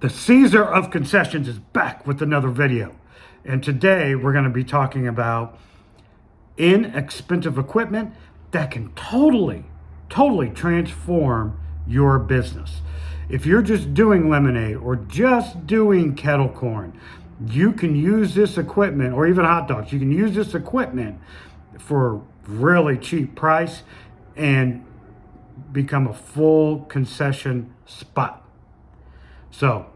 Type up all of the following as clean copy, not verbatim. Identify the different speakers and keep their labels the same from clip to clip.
Speaker 1: The Caesar of Concessions is back with another video. And today we're going to be talking about inexpensive equipment that can totally transform your business. If you're just doing lemonade or just doing kettle corn, you can use this equipment, or even hot dogs, you can use this equipment for really cheap price and become a full concession spot. So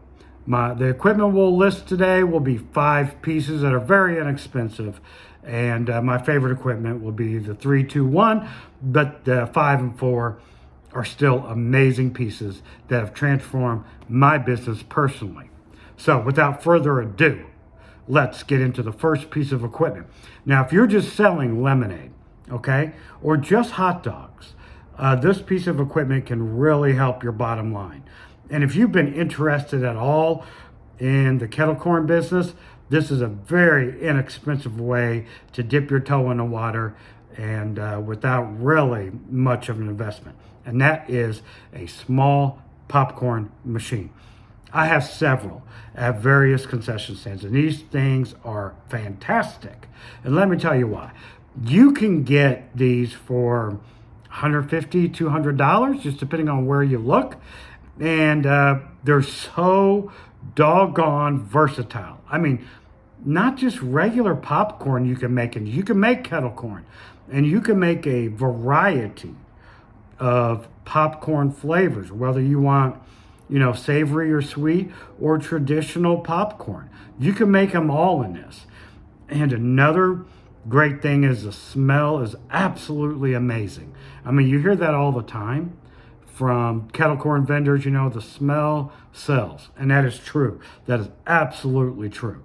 Speaker 1: the equipment we'll list today will be 5 pieces that are very inexpensive. And my favorite equipment will be the 3, 2, 1, but the 5 and 4 are still amazing pieces that have transformed my business personally. So without further ado, let's get into the first piece of equipment. Now, if you're just selling lemonade, okay, or just hot dogs, this piece of equipment can really help your bottom line. And if you've been interested at all in the kettle corn business, this is a very inexpensive way to dip your toe in the water and without really much of an investment. And that is a small popcorn machine. I have several at various concession stands, and these things are fantastic. And let me tell you why. You can get these for $150, $200, just depending on where you look. And they're so doggone versatile. I mean, not just regular popcorn you can make, and you can make kettle corn, and you can make a variety of popcorn flavors, whether you want, savory or sweet or traditional popcorn. You can make them all in this. And another great thing is the smell is absolutely amazing. I mean, you hear that all the time from kettle corn vendors, the smell sells. And that is true. That is absolutely true.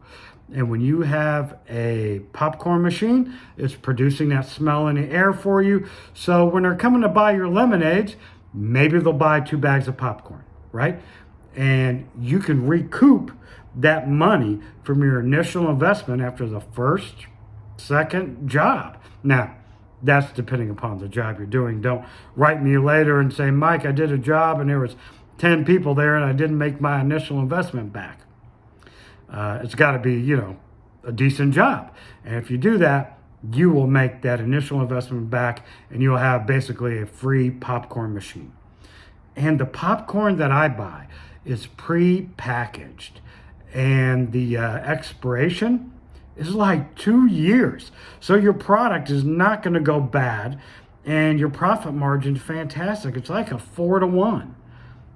Speaker 1: And when you have a popcorn machine, it's producing that smell in the air for you. So when they're coming to buy your lemonades, maybe they'll buy 2 bags of popcorn, right? And you can recoup that money from your initial investment after the first, second job. Now, that's depending upon the job you're doing. Don't write me later and say, Mike, I did a job and there was 10 people there and I didn't make my initial investment back. It's got to be, a decent job. And if you do that, you will make that initial investment back and you'll have basically a free popcorn machine. And the popcorn that I buy is pre-packaged. And the expiration is like 2 years. So your product is not going to go bad and your profit margin is fantastic. It's like a 4-to-1.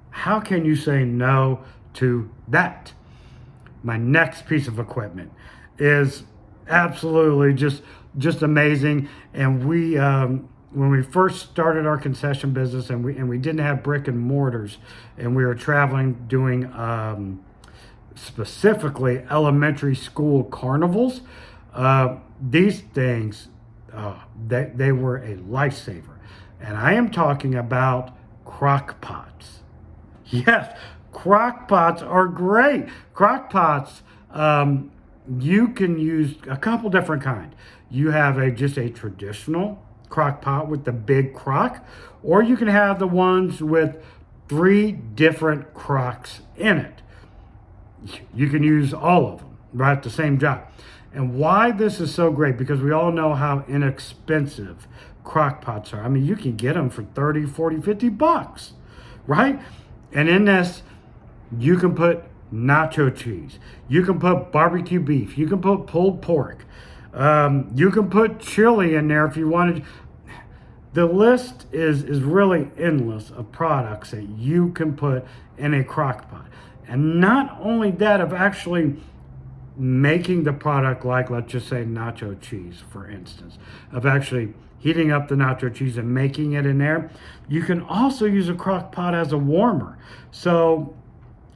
Speaker 1: How can you say no to that? My next piece of equipment is absolutely just amazing. And we, when we first started our concession business and we didn't have brick and mortars and we were traveling doing specifically elementary school carnivals, these things, they were a lifesaver. And I am talking about crock pots. Yes, crock pots are great. Crock pots, you can use a couple different kinds. You have just a traditional crock pot with the big crock, or you can have the ones with 3 different crocks in it. You can use all of them, right, the same job. And why this is so great, because we all know how inexpensive crock pots are. I mean, you can get them for 30, 40, 50 bucks, right? And in this, you can put nacho cheese. You can put barbecue beef. You can put pulled pork. You can put chili in there if you wanted. The list is really endless of products that you can put in a crock pot. And not only that, of actually making the product, like, let's just say nacho cheese, for instance, of actually heating up the nacho cheese and making it in there. You can also use a crock pot as a warmer. So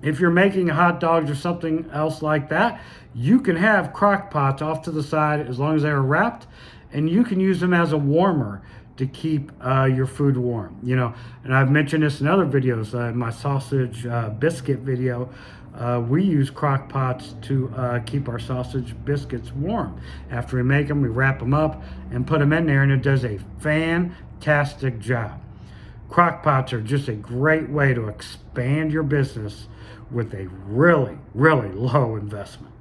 Speaker 1: if you're making hot dogs or something else like that, you can have crock pots off to the side as long as they are wrapped, and you can use them as a warmer to keep your food warm, And I've mentioned this in other videos. In my sausage biscuit video, we use crock pots to keep our sausage biscuits warm. After we make them, we wrap them up and put them in there, and it does a fantastic job. Crock pots are just a great way to expand your business with a really, really low investment.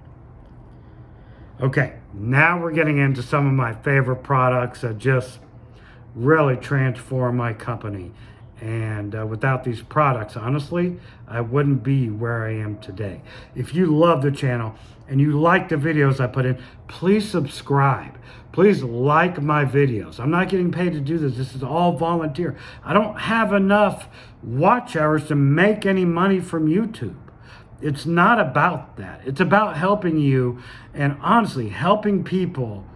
Speaker 1: Okay, now we're getting into some of my favorite products that just really transform my company. And without these products, honestly, I wouldn't be where I am today. If you love the channel and you like the videos I put in, please subscribe. Please like my videos. I'm not getting paid to do this. This is all volunteer. I don't have enough watch hours to make any money from YouTube. It's not about that. It's about helping you and honestly helping people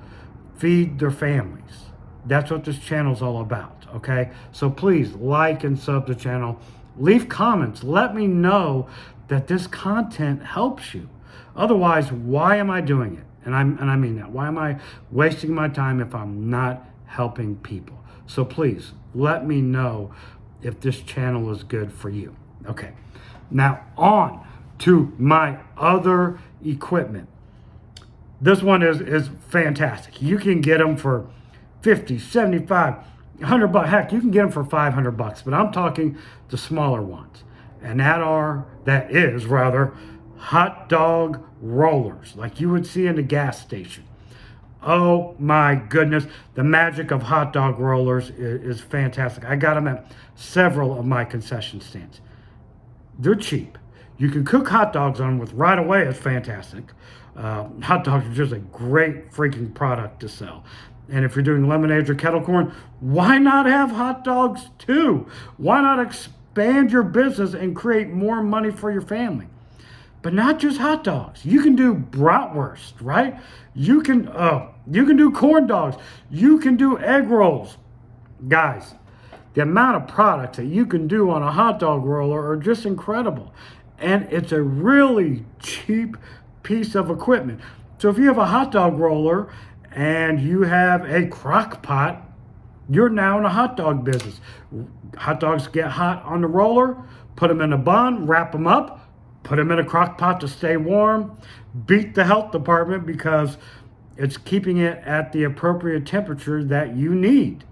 Speaker 1: feed their families. That's what this channel is all about, okay? So please like and sub the channel. Leave comments. Let me know that this content helps you. Otherwise, why am I doing it? And I mean that. Why am I wasting my time if I'm not helping people? So please let me know if this channel is good for you. Okay. Now on to my other equipment. This one is fantastic. You can get them for 50, 75, 100 bucks. Heck, you can get them for 500 bucks, but I'm talking the smaller ones. And that is hot dog rollers, like you would see in the gas station. Oh my goodness, the magic of hot dog rollers is fantastic. I got them at several of my concession stands. They're cheap. You can cook hot dogs on them with right away. It's fantastic. Hot dogs are just a great freaking product to sell. And if you're doing lemonades or kettle corn, why not have hot dogs too? Why not expand your business and create more money for your family? But not just hot dogs. You can do bratwurst, right? You can do corn dogs. You can do egg rolls. Guys, the amount of products that you can do on a hot dog roller are just incredible. And it's a really cheap piece of equipment. So if you have a hot dog roller and you have a crock pot, you're now in a hot dog business. Hot dogs get hot on the roller, put them in a bun, wrap them up, put them in a crock pot to stay warm, beat the health department because it's keeping it at the appropriate temperature that you need.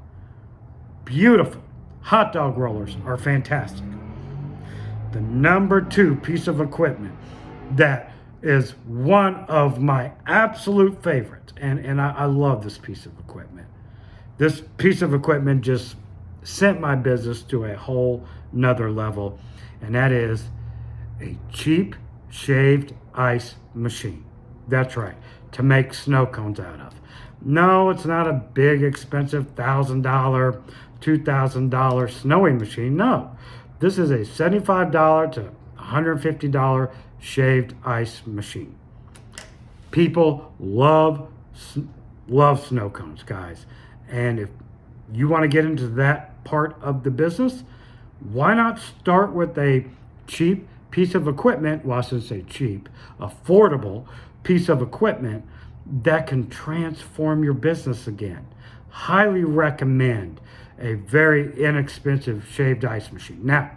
Speaker 1: Beautiful. Hot dog rollers are fantastic. The number 2 piece of equipment that is one of my absolute favorites, and I love this piece of equipment. This piece of equipment just sent my business to a whole nother level, and that is a cheap shaved ice machine. That's right, to make snow cones out of. No, it's not a big, expensive $1,000, $2,000 snowing machine. No, this is a $75 to $150 shaved ice machine. People love snow cones, guys. And if you want to get into that part of the business, why not start with a cheap piece of equipment? Well, I should say cheap, affordable piece of equipment that can transform your business again. Highly recommend a very inexpensive shaved ice machine. Now,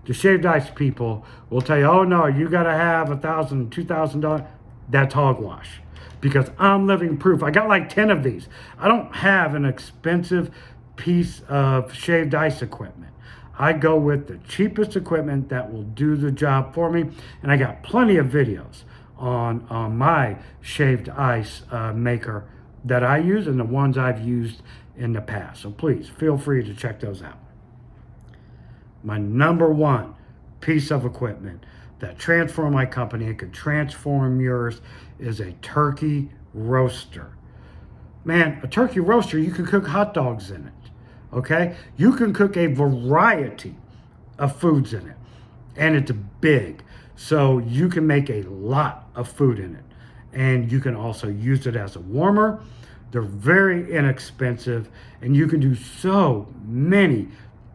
Speaker 1: the shaved ice people will tell you, oh no, you got to have $1,000, $2,000. That's hogwash. Because I'm living proof. I got like 10 of these. I don't have an expensive piece of shaved ice equipment. I go with the cheapest equipment that will do the job for me. And I got plenty of videos on my shaved ice maker that I use and the ones I've used in the past. So please feel free to check those out. My number 1 piece of equipment that transformed my company and could transform yours is a turkey roaster. Man, a turkey roaster, you can cook hot dogs in it, okay? You can cook a variety of foods in it, and it's big, so you can make a lot of food in it. And you can also use it as a warmer. They're very inexpensive, and you can do so many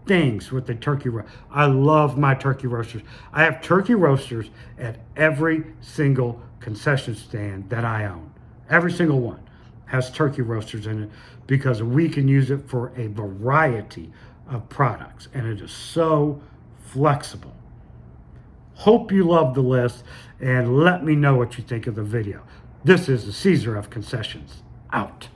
Speaker 1: things with the turkey roaster. I love my turkey roasters. I have turkey roasters at every single concession stand that I own. Every single one has turkey roasters in it because we can use it for a variety of products, and it is so flexible. Hope you love the list, and let me know what you think of the video. This is the Caesar of Concessions, out.